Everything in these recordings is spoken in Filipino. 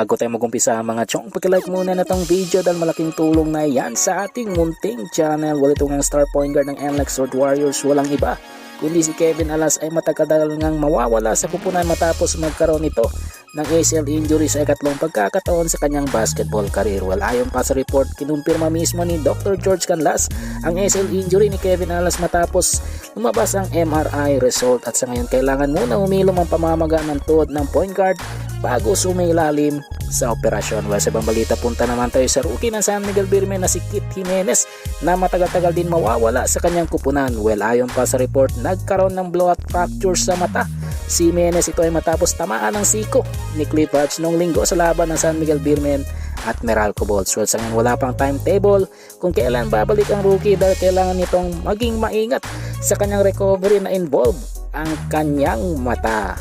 Bago tayo mag-umpisa mga chong, pag-like muna na tong video dahil malaking tulong na yan sa ating munting channel. Wala itong star point guard ng NLEX Sword Warriors, walang iba kundi si Kevin Alas ay matagal ngang mawawala sa kupunan matapos magkaroon ito ng ACL injury sa ikatlong pagkakataon sa kanyang basketball career. Well, ayon pa sa report, kinumpirma mismo ni Dr. George Canlas ang ACL injury ni Kevin Alas matapos lumabas ang MRI result at sa ngayon kailangan muna umilom ang pamamaga ng tuhod ng point guard bago sumailalim sa operasyon. Well, sa ibang balita, punta naman tayo sa rookie ng San Miguel Beermen na si Kit Jimenez na matagal-tagal din mawawala sa kanyang kupunan. Well, ayon pa sa report, nagkaroon ng blowout fracture sa mata si Jimenez. Ito ay matapos tamaan ng siko ni Cliff Hodge noong linggo sa laban ng San Miguel Beermen at Meralco Bolts. Well, sa ngayon wala pang timetable kung kailan babalik ang rookie dahil kailangan nitong maging maingat sa kanyang recovery na involve ang kanyang mata.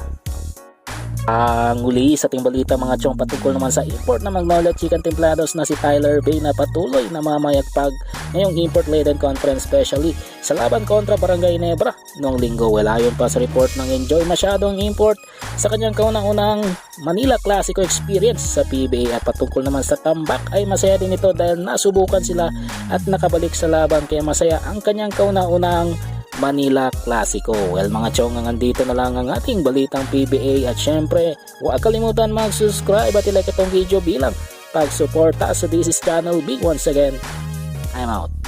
Ang uli sa ating balita mga chong, patungkol naman sa import ng Magnolia Chicken Templados na si Tyler Bay na patuloy na mamayagpag ngayong import laden conference, especially sa laban kontra Barangay Nebra noong linggo. Well, ayon pa sa report ng enjoy masyadong import sa kanyang kaunang-unang Manila Clasico experience sa PBA. At patungkol naman sa tambak ay masaya din ito dahil nasubukan sila at nakabalik sa laban, kaya masaya ang kanyang kaunang-unang Manila Clasico. Well mga chong, nandito na lang ang ating balitang PBA at syempre huwag kalimutan mag-subscribe at i-like itong video bilang pag-suporta sa This is Channel B. Once again, I'm out.